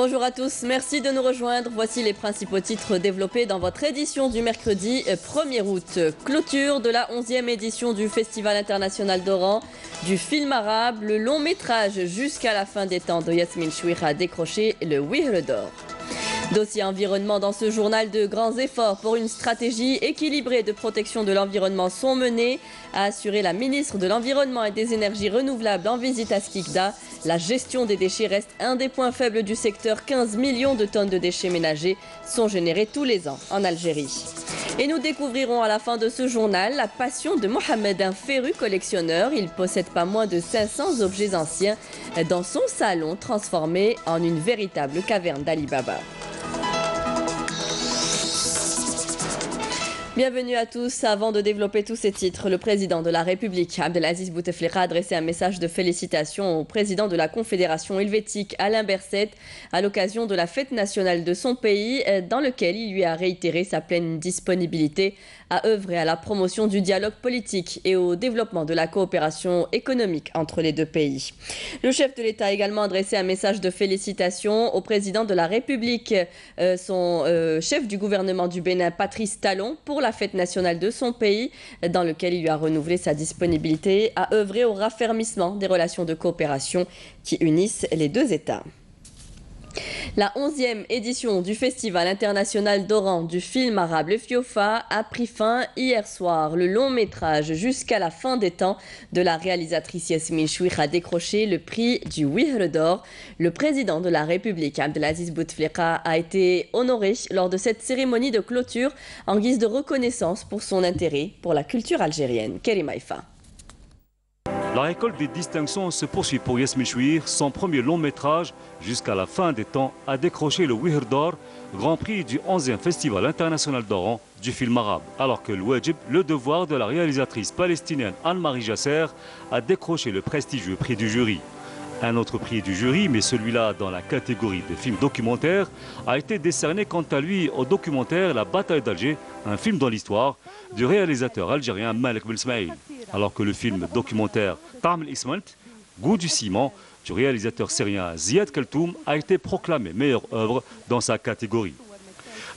Bonjour à tous, merci de nous rejoindre. Voici les principaux titres développés dans votre édition du mercredi 1er août. Clôture de la 11e édition du Festival international d'Oran du film arabe. Le long métrage Jusqu'à la fin des temps de Yasmine Chouira a décroché le Wihr d'or. Dossier environnement dans ce journal, de grands efforts pour une stratégie équilibrée de protection de l'environnement sont menés, a assuré la ministre de l'Environnement et des Énergies renouvelables en visite à Skikda. La gestion des déchets reste un des points faibles du secteur. 15 millions de tonnes de déchets ménagers sont générés tous les ans en Algérie. Et nous découvrirons à la fin de ce journal la passion de Mohamed, un féru collectionneur. Il possède pas moins de 500 objets anciens dans son salon, transformé en une véritable caverne d'Ali Baba. Bienvenue à tous. Avant de développer tous ces titres, le président de la République, Abdelaziz Bouteflika, a adressé un message de félicitations au président de la Confédération helvétique, Alain Berset, à l'occasion de la fête nationale de son pays, dans lequel il lui a réitéré sa pleine disponibilité à œuvrer à la promotion du dialogue politique et au développement de la coopération économique entre les deux pays. Le chef de l'État a également adressé un message de félicitations au président de la République, son chef du gouvernement du Bénin, Patrice Talon, pour la fête nationale de son pays, dans lequel il lui a renouvelé sa disponibilité à œuvrer au raffermissement des relations de coopération qui unissent les deux États. La 11e édition du Festival international d'Oran du film arabe Le Fiofa a pris fin hier soir. Le long métrage Jusqu'à la fin des temps de la réalisatrice Yasmine Chouira a décroché le prix du Wihr d'or. Le président de la République, Abdelaziz Bouteflika, a été honoré lors de cette cérémonie de clôture en guise de reconnaissance pour son intérêt pour la culture algérienne. Karim Haïfa. La récolte des distinctions se poursuit pour Yasmine Chouira. Son premier long métrage, Jusqu'à la fin des temps, a décroché le Wihr d'or, grand prix du 11e Festival international d'Oran du film arabe. Alors que le Wajib, le devoir de la réalisatrice palestinienne Anne-Marie Jasser, a décroché le prestigieux prix du jury. Un autre prix du jury, mais celui-là dans la catégorie des films documentaires, a été décerné quant à lui au documentaire La bataille d'Alger, un film dans l'histoire du réalisateur algérien Malek Belsmaïl. Alors que le film documentaire Tam el-Ismalt, Goût du ciment, du réalisateur syrien Ziad Kaltoum, a été proclamé meilleure œuvre dans sa catégorie.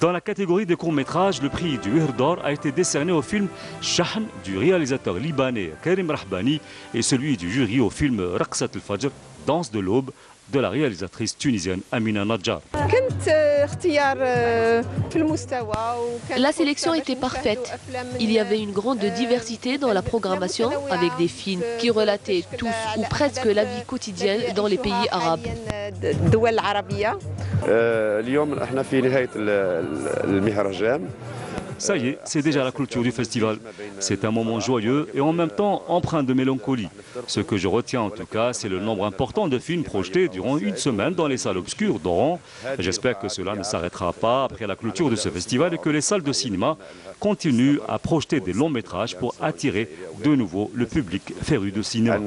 Dans la catégorie des courts-métrages, le prix du Wihr d'or a été décerné au film Shahn du réalisateur libanais Karim Rahbani et celui du jury au film Raqsat al-Fajr, Danse de l'aube, de la réalisatrice tunisienne Amina Nadjar. La sélection était parfaite. Il y avait une grande diversité dans la programmation, avec des films qui relataient tous ou presque la vie quotidienne dans les pays arabes. Ça y est, c'est déjà la clôture du festival. C'est un moment joyeux et en même temps empreint de mélancolie. Ce que je retiens en tout cas, c'est le nombre important de films projetés durant une semaine dans les salles obscures d'Oran. J'espère que cela ne s'arrêtera pas après la clôture de ce festival et que les salles de cinéma continuent à projeter des longs métrages pour attirer de nouveau le public féru de cinéma.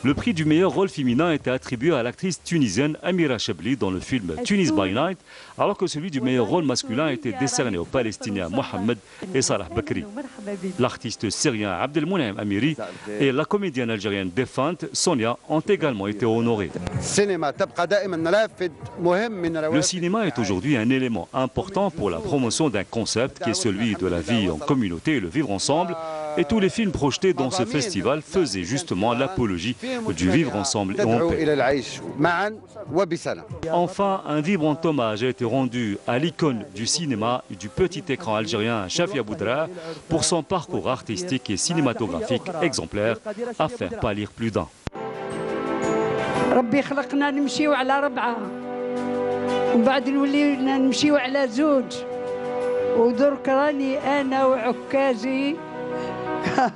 Le prix du meilleur rôle féminin a été attribué à l'actrice tunisienne Amira Chebli dans le film Tunis by Night, alors que celui du meilleur rôle masculin a été décerné aux Palestiniens Mohamed et Salah Bakri. L'artiste syrien Abdelmounem Amiri et la comédienne algérienne défunte Sonia ont également été honorés. Le cinéma est aujourd'hui un élément important pour la promotion d'un concept qui est celui de la vie en communauté et le vivre ensemble. Et tous les films projetés dans ce festival faisaient justement l'apologie du vivre ensemble et en paix. Enfin, un vibrant hommage a été rendu à l'icône du cinéma et du petit écran algérien Chafia Boudra pour son parcours artistique et cinématographique exemplaire à faire pâlir plus d'un.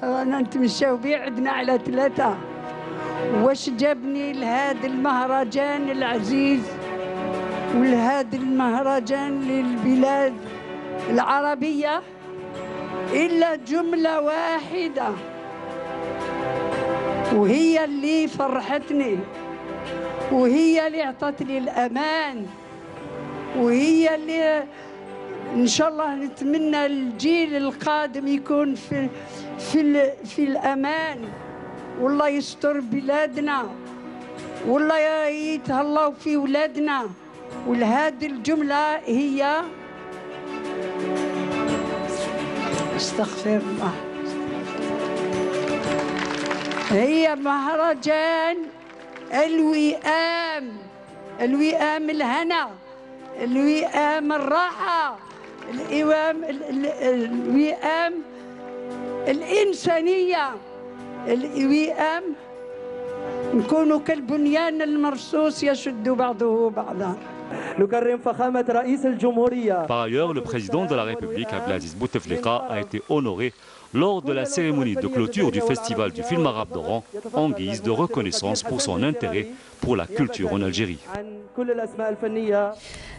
رانا نتمشاو بيه عدنا على 3. واش جابني لهذا المهرجان العزيز ولهذا المهرجان للبلاد العربية إلا جملة واحدة، وهي اللي فرحتني وهي اللي اعطتني الأمان وهي اللي إن شاء الله نتمنى الجيل القادم يكون في الأمان والله يستر بلادنا والله يتهلاو في ولادنا. ولهذه الجملة هي استغفر الله، هي مهرجان الوئام، الوئام الهنا، الوئام الراحة، الوئام الإنسانية، الوئام نكونوا كالبنيان المرصوص يشد بعضه بعضا. Par ailleurs, le président de la République, Abdelaziz Bouteflika, a été honoré lors de la cérémonie de clôture du Festival du film arabe d'Oran en guise de reconnaissance pour son intérêt pour la culture en Algérie.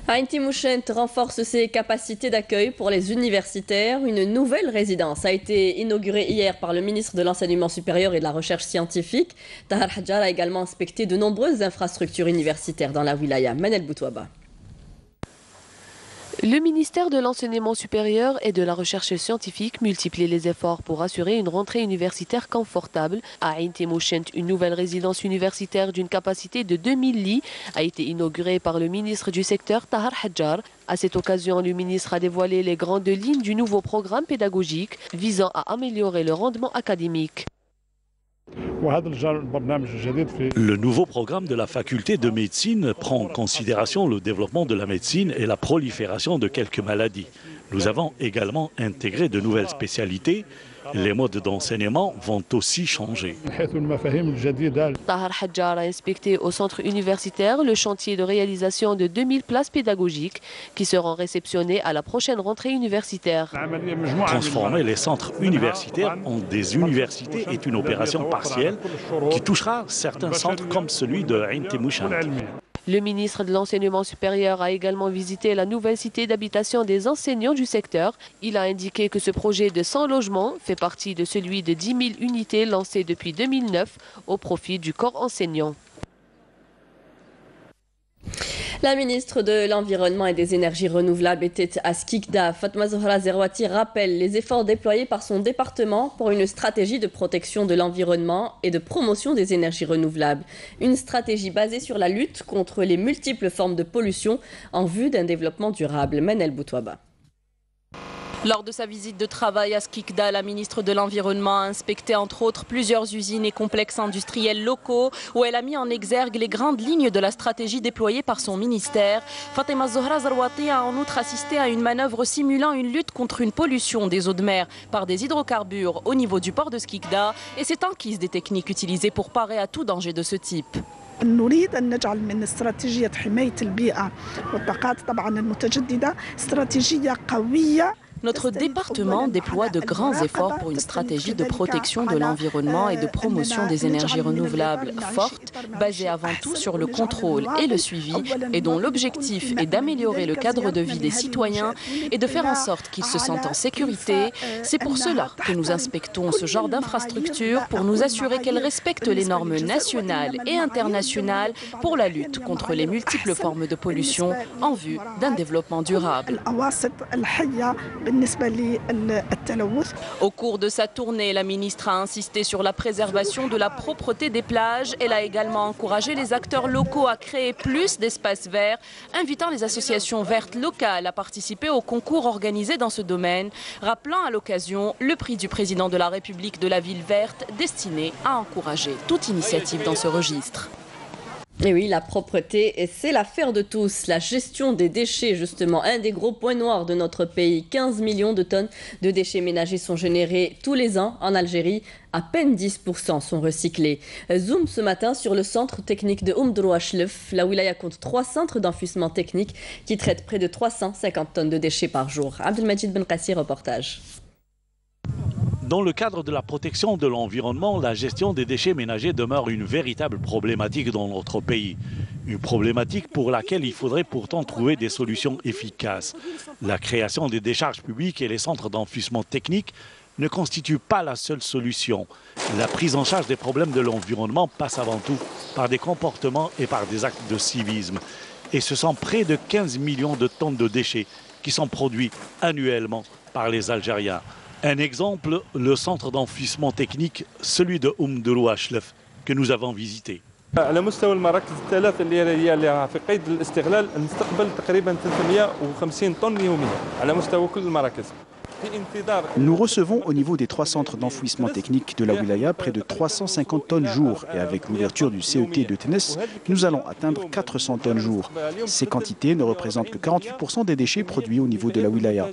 Ain Timouchent renforce ses capacités d'accueil pour les universitaires. Une nouvelle résidence a été inaugurée hier par le ministre de l'Enseignement supérieur et de la Recherche scientifique. Tahar Hadjar a également inspecté de nombreuses infrastructures universitaires dans la wilaya. Manel Boutouaba. Le ministère de l'Enseignement supérieur et de la Recherche scientifique multiplie les efforts pour assurer une rentrée universitaire confortable. À Ain Timouchent, une nouvelle résidence universitaire d'une capacité de 2000 lits a été inaugurée par le ministre du secteur, Tahar Hadjar. À cette occasion, le ministre a dévoilé les grandes lignes du nouveau programme pédagogique visant à améliorer le rendement académique. Le nouveau programme de la faculté de médecine prend en considération le développement de la médecine et la prolifération de quelques maladies. Nous avons également intégré de nouvelles spécialités. Les modes d'enseignement vont aussi changer. Tahar Hadjar a inspecté au centre universitaire le chantier de réalisation de 2000 places pédagogiques qui seront réceptionnées à la prochaine rentrée universitaire. Transformer les centres universitaires en des universités est une opération partielle qui touchera certains centres comme celui de Ain Timouchent. Le ministre de l'Enseignement supérieur a également visité la nouvelle cité d'habitation des enseignants du secteur. Il a indiqué que ce projet de 100 logements fait partie de celui de 10 000 unités lancé depuis 2009 au profit du corps enseignant. La ministre de l'Environnement et des Énergies renouvelables était à Skikda. Fatma Zohra Zerwati rappelle les efforts déployés par son département pour une stratégie de protection de l'environnement et de promotion des énergies renouvelables. Une stratégie basée sur la lutte contre les multiples formes de pollution en vue d'un développement durable. Manel Boutouaba. Lors de sa visite de travail à Skikda, la ministre de l'Environnement a inspecté entre autres plusieurs usines et complexes industriels locaux où elle a mis en exergue les grandes lignes de la stratégie déployée par son ministère. Fatma Zohra Zerwati a en outre assisté à une manœuvre simulant une lutte contre une pollution des eaux de mer par des hydrocarbures au niveau du port de Skikda et s'est enquise des techniques utilisées pour parer à tout danger de ce type. نريد أن نجعل من استراتيجية حماية البيئة والطاقات طبعا المتجددة استراتيجية قوية. Notre département déploie de grands efforts pour une stratégie de protection de l'environnement et de promotion des énergies renouvelables forte, basée avant tout sur le contrôle et le suivi, et dont l'objectif est d'améliorer le cadre de vie des citoyens et de faire en sorte qu'ils se sentent en sécurité. C'est pour cela que nous inspectons ce genre d'infrastructures pour nous assurer qu'elles respectent les normes nationales et internationales pour la lutte contre les multiples formes de pollution en vue d'un développement durable. Au cours de sa tournée, la ministre a insisté sur la préservation de la propreté des plages. Elle a également encouragé les acteurs locaux à créer plus d'espaces verts, invitant les associations vertes locales à participer au concours organisé dans ce domaine, rappelant à l'occasion le prix du président de la République de la ville verte destiné à encourager toute initiative dans ce registre. Et oui, la propreté, c'est l'affaire de tous. La gestion des déchets, justement, un des gros points noirs de notre pays. 15 millions de tonnes de déchets ménagers sont générés tous les ans en Algérie. À peine 10% sont recyclés. Zoom ce matin sur le centre technique de Oumdrouachlef. La wilaya compte 3 centres d'enfouissement technique qui traitent près de 350 tonnes de déchets par jour. Abdelmajid Ben Qassi, reportage. Dans le cadre de la protection de l'environnement, la gestion des déchets ménagers demeure une véritable problématique dans notre pays. Une problématique pour laquelle il faudrait pourtant trouver des solutions efficaces. La création des décharges publiques et les centres d'enfouissement technique ne constitue pas la seule solution. La prise en charge des problèmes de l'environnement passe avant tout par des comportements et par des actes de civisme. Et ce sont près de 15 millions de tonnes de déchets qui sont produits annuellement par les Algériens. Un exemple, le centre d'enfouissement technique, celui de Dourou Chlef, que nous avons visité. على مستوى المراكز الثلاث اللي هي في قيد الاستغلال نستقبل تقريبا 350 طن يوميا على مستوى كل المراكز. Nous recevons au niveau des 3 centres d'enfouissement technique de la wilaya près de 350 tonnes jour et avec l'ouverture du CET de Ténès, nous allons atteindre 400 tonnes jour. Ces quantités ne représentent que 48% des déchets produits au niveau de la wilaya.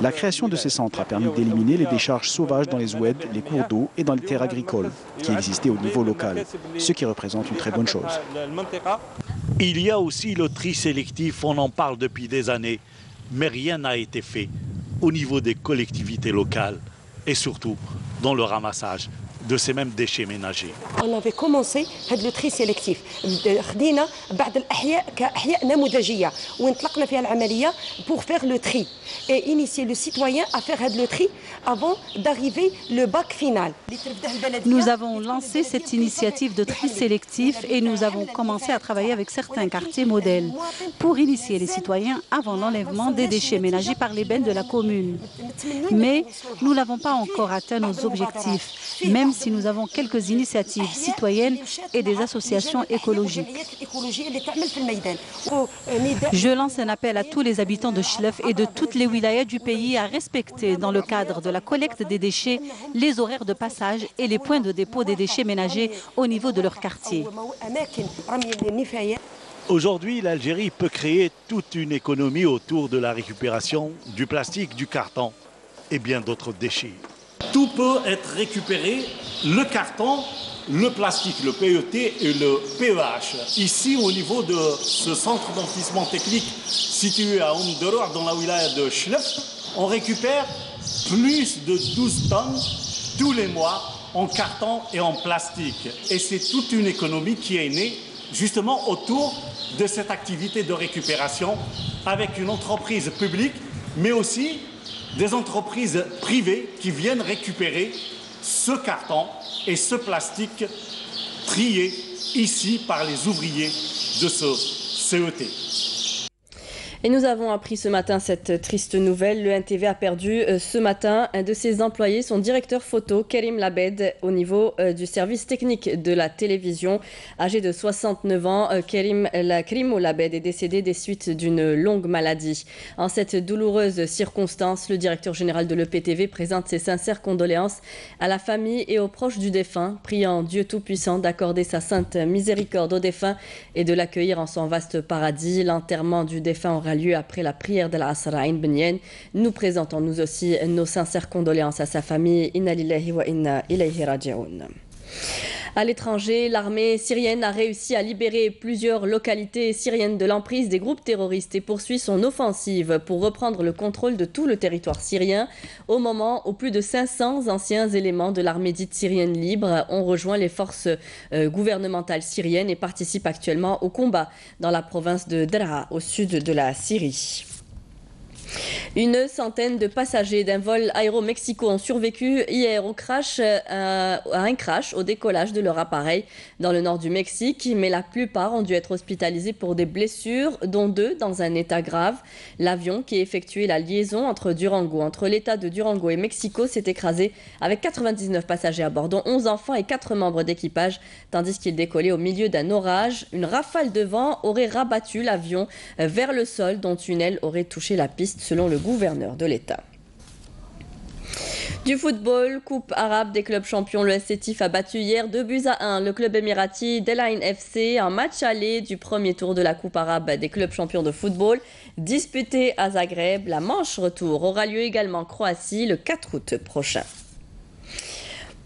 La création de ces centres a permis d'éliminer les décharges sauvages dans les oueds, les cours d'eau et dans les terres agricoles qui existaient au niveau local, ce qui représente une très bonne chose. Il y a aussi le tri sélectif, on en parle depuis des années, mais rien n'a été fait au niveau des collectivités locales et surtout dans le ramassage de ces mêmes déchets ménagers. On avait commencé le tri sélectif. خدينا بعض الأحياء كأحياء نموذجية ونطلقنا فيها العملية pour faire le tri et initier le citoyen à faire le tri avant d'arriver le bac final. Nous avons lancé cette initiative de tri sélectif et nous avons commencé à travailler avec certains quartiers modèles pour initier les citoyens avant l'enlèvement des déchets ménagers par les bennes de la commune. Mais nous n'avons pas encore atteint nos objectifs, même si nous avons quelques initiatives citoyennes et des associations écologiques. Je lance un appel à tous les habitants de Chlef et de toutes les wilayas du pays à respecter, dans le cadre de la collecte des déchets, les horaires de passage et les points de dépôt des déchets ménagers au niveau de leur quartier. Aujourd'hui, l'Algérie peut créer toute une économie autour de la récupération du plastique, du carton et bien d'autres déchets. Tout peut être récupéré, le carton, le plastique, le PET et le PEH. Ici, au niveau de ce centre d'enfouissement technique situé à Dourou, dans la wilaya de Chlef, on récupère plus de 12 tonnes tous les mois en carton et en plastique. Et c'est toute une économie qui est née justement autour de cette activité de récupération avec une entreprise publique, mais aussi des entreprises privées qui viennent récupérer ce carton et ce plastique triés ici par les ouvriers de ce CET. Et nous avons appris ce matin cette triste nouvelle. Le NTV a perdu ce matin un de ses employés, son directeur photo, Karim Labed, au niveau du service technique de la télévision. Âgé de 69 ans, Karim Labed est décédé des suites d'une longue maladie. En cette douloureuse circonstance, le directeur général de l'EPTV présente ses sincères condoléances à la famille et aux proches du défunt, priant Dieu Tout-Puissant d'accorder sa sainte miséricorde au défunt et de l'accueillir en son vaste paradis. L'enterrement du défunt aura lieu après la prière de l'Asr à Ain Benyen. Nous présentons nous aussi nos sincères condoléances à sa famille. Inna lillahi wa inna ilayhi raji'un. À l'étranger, l'armée syrienne a réussi à libérer plusieurs localités syriennes de l'emprise des groupes terroristes et poursuit son offensive pour reprendre le contrôle de tout le territoire syrien, au moment où plus de 500 anciens éléments de l'armée dite syrienne libre ont rejoint les forces gouvernementales syriennes et participent actuellement au combat dans la province de Daraa, au sud de la Syrie. Une centaine de passagers d'un vol Aéromexico ont survécu hier à un crash au décollage de leur appareil dans le nord du Mexique, mais la plupart ont dû être hospitalisés pour des blessures, dont 2 dans un état grave. L'avion qui effectuait la liaison entre l'état de Durango et Mexico s'est écrasé avec 99 passagers à bord, dont 11 enfants et 4 membres d'équipage, tandis qu'il décollait au milieu d'un orage. Une rafale de vent aurait rabattu l'avion vers le sol, dont une aile aurait touché la piste, selon le gouverneur de l'État. Du football, Coupe arabe des clubs champions, le SCTIF a battu hier 2-1 le club émirati d'El Ain FC en match aller du premier tour de la Coupe arabe des clubs champions de football disputé à Zagreb. La manche retour aura lieu également en Croatie le 4 août prochain.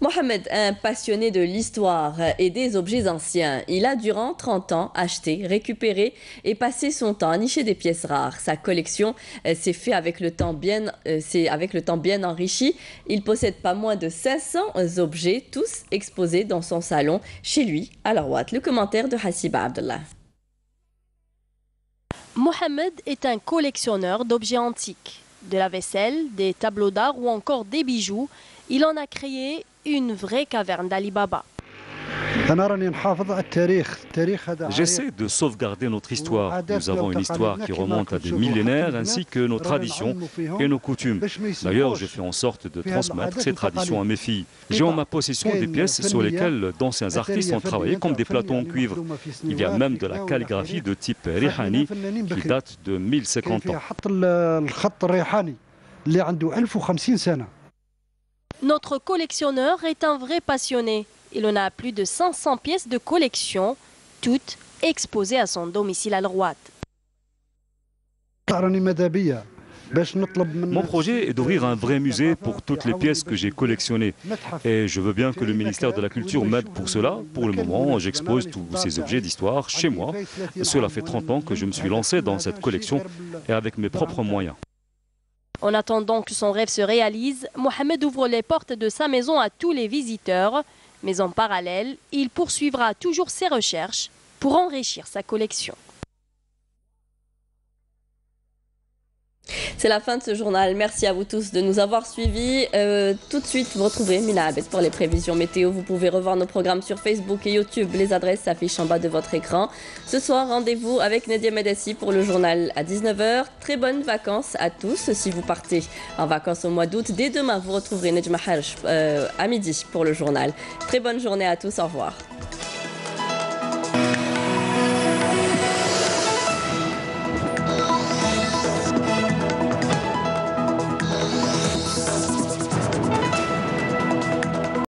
Mohamed, un passionné de l'histoire et des objets anciens, il a durant 30 ans acheté, récupéré et passé son temps à nicher des pièces rares. Sa collection s'est faite avec le temps bien enrichie. Il possède pas moins de 500 objets, tous exposés dans son salon chez lui à Larwat. Le commentaire de Hassiba Abdallah. Mohamed est un collectionneur d'objets antiques, de la vaisselle, des tableaux d'art ou encore des bijoux. Il en a créé une vraie caverne d'Ali Baba. J'essaie de sauvegarder notre histoire. Nous avons une histoire qui remonte à des millénaires ainsi que nos traditions et nos coutumes. D'ailleurs, je fais en sorte de transmettre ces traditions à mes filles. J'ai en ma possession des pièces sur lesquelles d'anciens artistes ont travaillé comme des plateaux en cuivre. Il y a même de la calligraphie de type Rihani qui date de 1050 ans. Notre collectionneur est un vrai passionné. Il en a plus de 500 pièces de collection, toutes exposées à son domicile à L'Rouat. Mon projet est d'ouvrir un vrai musée pour toutes les pièces que j'ai collectionnées. Et je veux bien que le ministère de la Culture m'aide pour cela. Pour le moment, j'expose tous ces objets d'histoire chez moi. Cela fait 30 ans que je me suis lancé dans cette collection et avec mes propres moyens. En attendant que son rêve se réalise, Mohamed ouvre les portes de sa maison à tous les visiteurs. Mais en parallèle, il poursuivra toujours ses recherches pour enrichir sa collection. C'est la fin de ce journal. Merci à vous tous de nous avoir suivis. Tout de suite, vous retrouverez Mila Abed pour les prévisions météo. Vous pouvez revoir nos programmes sur Facebook et YouTube. Les adresses s'affichent en bas de votre écran. Ce soir, rendez-vous avec Nadia Medessi pour le journal à 19h. Très bonnes vacances à tous. Si vous partez en vacances au mois d'août, dès demain, vous retrouverez Nejma Harj à midi pour le journal. Très bonne journée à tous. Au revoir.